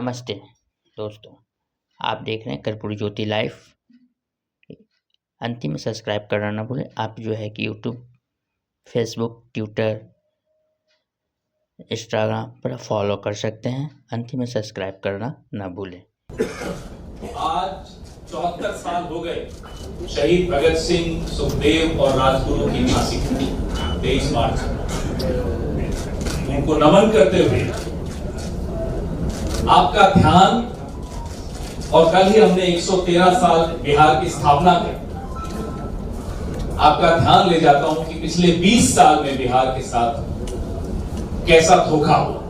नमस्ते दोस्तों, आप देख रहे हैं कर्पूरी ज्योति लाइव। अंतिम में सब्सक्राइब करना ना भूलें। आप जो है कि यूट्यूब, फेसबुक, ट्विटर, इंस्टाग्राम पर फॉलो कर सकते हैं। अंतिम में सब्सक्राइब करना ना भूलें। आज 74 साल हो गए शहीद भगत सिंह, सुखदेव और राजगुरु की फांसी को 23 मार्च। उनको नमन करते हुए आपका ध्यान, और कल ही हमने 113 साल बिहार की स्थापना की, आपका ध्यान ले जाता हूं कि पिछले 20 साल में बिहार के साथ कैसा धोखा हुआ।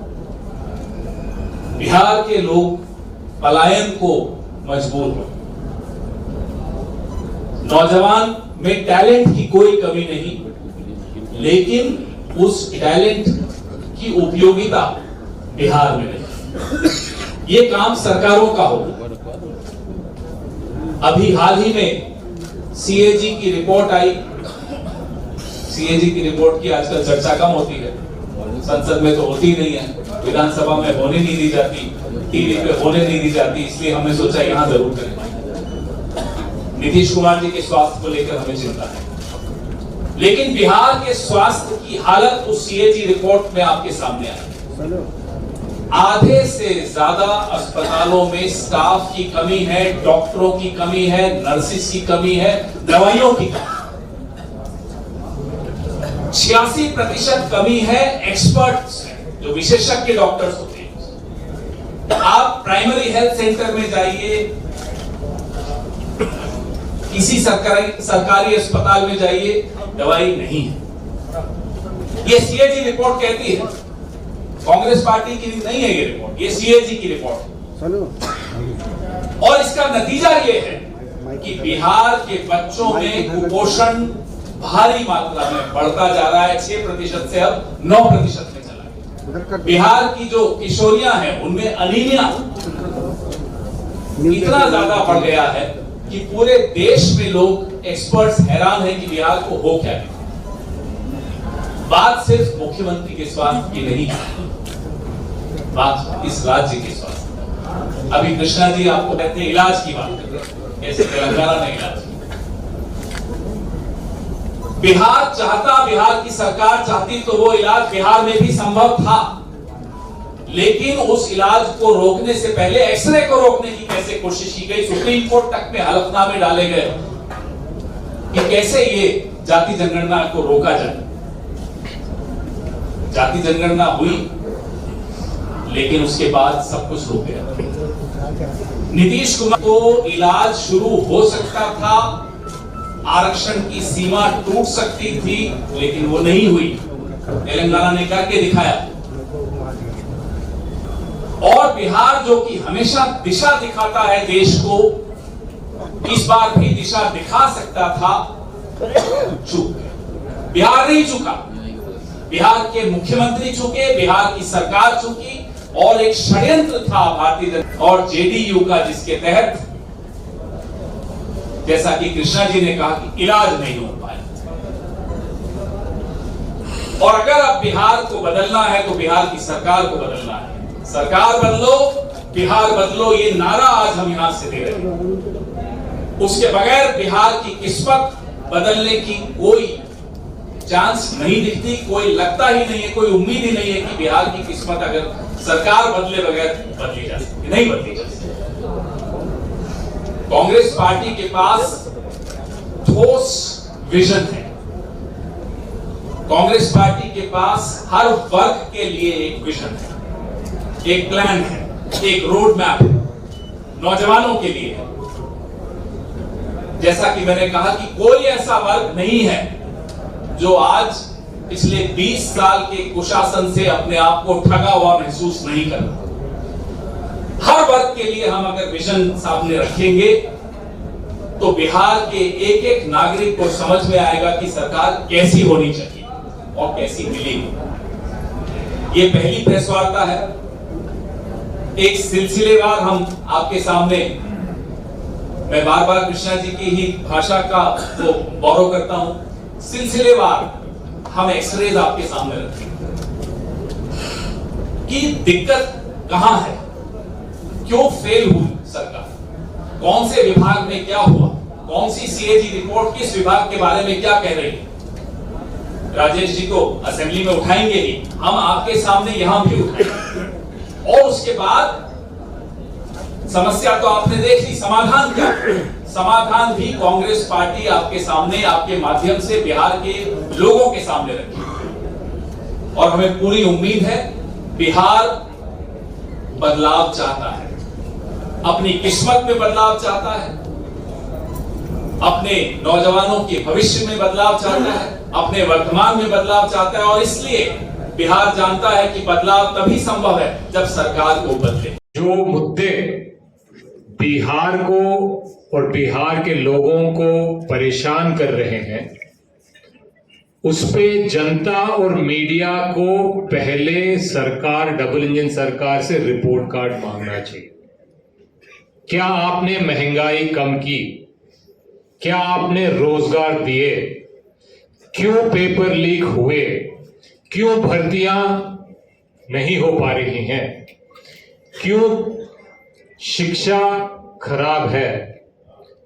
बिहार के लोग पलायन को मजबूर हुए। नौजवान में टैलेंट की कोई कमी नहीं, लेकिन उस टैलेंट की उपयोगिता बिहार में नहीं। ये काम सरकारों का हो। अभी हाल ही में सीएजी की रिपोर्ट आई। सीएजी की रिपोर्ट की आजकल चर्चा कम होती है, संसद में तो होती नहीं है, विधानसभा में होने नहीं दी जाती, टीवी पे होने नहीं दी जाती, इसलिए हमने सोचा यहां जरूर करें। नीतीश कुमार जी के स्वास्थ्य को लेकर हमें चिंता है, लेकिन बिहार के स्वास्थ्य की हालत उस सीएजी रिपोर्ट में आपके सामने आई। आधे से ज्यादा अस्पतालों में स्टाफ की कमी है, डॉक्टरों की कमी है, नर्सिस की कमी है, दवाइयों की कमी। 86% कमी है एक्सपर्ट्स, जो विशेषज्ञ डॉक्टर्स होते हैं। आप प्राइमरी हेल्थ सेंटर में जाइए, किसी सरकारी अस्पताल में जाइए, दवाई नहीं है। ये सीएजी रिपोर्ट कहती है, कांग्रेस पार्टी की नहीं है ये रिपोर्ट, ये सीएजी की रिपोर्ट है। और इसका नतीजा ये है कि बिहार के बच्चों में कुपोषण भारी मात्रा में बढ़ता जा रहा है। 6% से अब 9% में चला गया। बिहार की जो किशोरियां हैं उनमें अनीमिया इतना ज्यादा बढ़ गया है कि पूरे देश में लोग, एक्सपर्ट्स हैरान हैं कि बिहार को हो क्या गया। बात सिर्फ मुख्यमंत्री के स्वास्थ्य की नहीं है, बात इस राज्य के स्वास्थ्य। अभी कृष्णा जी आपको कहते हैं इलाज की बात कर रहे हैं, कैसे तेलंगाना ने इलाज किया। बिहार चाहता, बिहार की सरकार चाहती तो वो इलाज बिहार में भी संभव था, लेकिन उस इलाज को रोकने से पहले एक्सरे को रोकने की कैसे कोशिश की गई। सुप्रीम कोर्ट तक में हलफनामे डाले गए कि कैसे ये जाति जनगणना को रोका जाए। जाति जनगणना हुई, लेकिन उसके बाद सब कुछ रुक गया। नीतीश कुमार को इलाज शुरू हो सकता था, आरक्षण की सीमा टूट सकती थी, लेकिन वो नहीं हुई। तेलंगाना ने करके दिखाया। और बिहार जो कि हमेशा दिशा दिखाता है देश को, इस बार भी दिशा दिखा सकता था, चूक गया। बिहार नहीं चुका, बिहार के मुख्यमंत्री चुके, बिहार की सरकार चुकी, और एक षड्यंत्र था भारतीय जनता और जेडीयू का, जिसके तहत, जैसा कि कृष्णा जी ने कहा, कि इलाज नहीं हो पाया। और अगर अब बिहार को बदलना है तो बिहार की सरकार को बदलना है। सरकार बदलो, बिहार बदलो, ये नारा आज हम यहां से दे रहे हैं। उसके बगैर बिहार की किस्मत बदलने की कोई चांस नहीं दिखती, कोई लगता ही नहीं है, कोई उम्मीद ही नहीं है कि बिहार की किस्मत अगर सरकार बदले बगैर बदली जा सकती, नहीं बदली जा सकती। कांग्रेस पार्टी के पास ठोस विजन है। कांग्रेस पार्टी के पास हर वर्ग के लिए एक विजन है, एक प्लान है, एक रोड मैप है, नौजवानों के लिए है। जैसा कि मैंने कहा कि कोई ऐसा वर्ग नहीं है जो आज पिछले 20 साल के कुशासन से अपने आप को ठगा हुआ महसूस नहीं करता। हर वर्ग के लिए हम अगर विजन सामने रखेंगे तो बिहार के एक एक नागरिक को समझ में आएगा कि सरकार कैसी होनी चाहिए और कैसी मिलेगी। ये पहली प्रेस वार्ता है। एक सिलसिलेवार हम आपके सामने, मैं बार बार कृष्णा जी की ही भाषा का वो बोरो करता हूं, सिलसिलेवार हम एक्सरेज आपके सामने रखेंगे कि दिक्कत कहां है। क्यों फेल हुई सरकार, कौन से विभाग में क्या हुआ, कौन सी सीएजी रिपोर्ट किस विभाग के बारे में क्या कह रही है। राजेश जी को असेंबली में उठाएंगे ही, हम आपके सामने यहां भी उठाएंगे। और उसके बाद समस्या तो आपने देख ली, समाधान क्या, समाधान भी कांग्रेस पार्टी आपके सामने, आपके माध्यम से बिहार के लोगों के सामने रखी। और हमें पूरी उम्मीद है बिहार बदलाव चाहता है, अपनी किस्मत में बदलाव चाहता है, अपने नौजवानों के भविष्य में बदलाव चाहता है, अपने वर्तमान में बदलाव चाहता है। और इसलिए बिहार जानता है कि बदलाव तभी संभव है जब सरकार को बदले। जो मुद्दे बिहार को और बिहार के लोगों को परेशान कर रहे हैं, उस पे जनता और मीडिया को पहले सरकार, डबल इंजन सरकार से रिपोर्ट कार्ड मांगना चाहिए। क्या आपने महंगाई कम की? क्या आपने रोजगार दिए? क्यों पेपर लीक हुए? क्यों भर्तियां नहीं हो पा रही हैं? क्यों शिक्षा खराब है?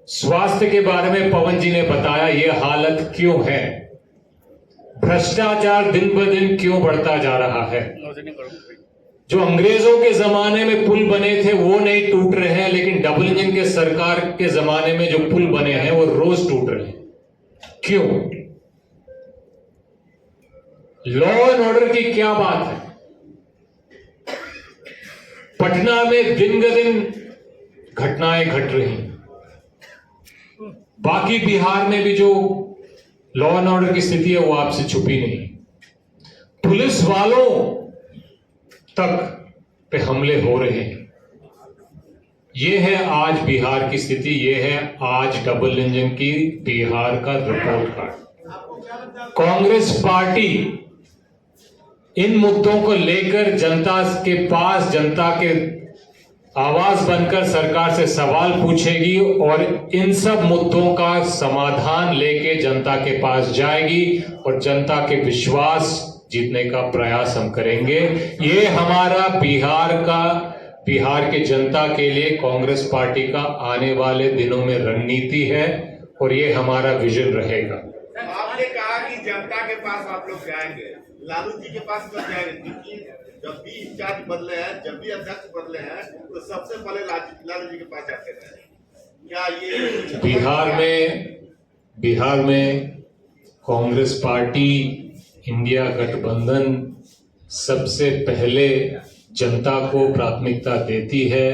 स्वास्थ्य के बारे में पवन जी ने बताया, यह हालत क्यों है? भ्रष्टाचार दिन ब दिन क्यों बढ़ता जा रहा है? जो अंग्रेजों के जमाने में पुल बने थे वो नहीं टूट रहे हैं, लेकिन डबल इंजन के सरकार के जमाने में जो पुल बने हैं वो रोज टूट रहे हैं। क्यों? लॉ एंड ऑर्डर की क्या बात है? पटना में दिन ब दिन घटनाएं घट रही हैं। बाकी बिहार में भी जो लॉ एंड ऑर्डर की स्थिति है वो आपसे छुपी नहीं। पुलिस वालों तक पे हमले हो रहे हैं। ये है आज बिहार की स्थिति, ये है आज डबल इंजन की बिहार का रिपोर्ट कार्ड। कांग्रेस पार्टी इन मुद्दों को लेकर जनता के पास, जनता के आवाज बनकर सरकार से सवाल पूछेगी और इन सब मुद्दों का समाधान लेके जनता के पास जाएगी और जनता के विश्वास जीतने का प्रयास हम करेंगे। ये हमारा बिहार के जनता के लिए कांग्रेस पार्टी का आने वाले दिनों में रणनीति है और ये हमारा विजन रहेगा। आपने कहा कि जनता के पास आप लोग जाएंगे, लालू जी के पास कब जाएंगे? क्योंकि जब भी इंचार्ज बदले हैं, जब भी अध्यक्ष बदले हैं, तो सबसे पहले लालू जी के पास जाते रहे। क्या ये बिहार में कांग्रेस पार्टी, इंडिया गठबंधन सबसे पहले जनता को प्राथमिकता देती है।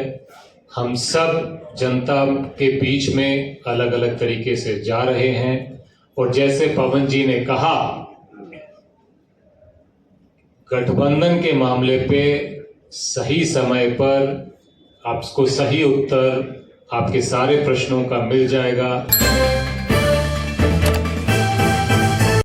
हम सब जनता के बीच में अलग अलग तरीके से जा रहे हैं और जैसे पवन जी ने कहा, गठबंधन के मामले पे सही समय पर आपको सही उत्तर आपके सारे प्रश्नों का मिल जाएगा।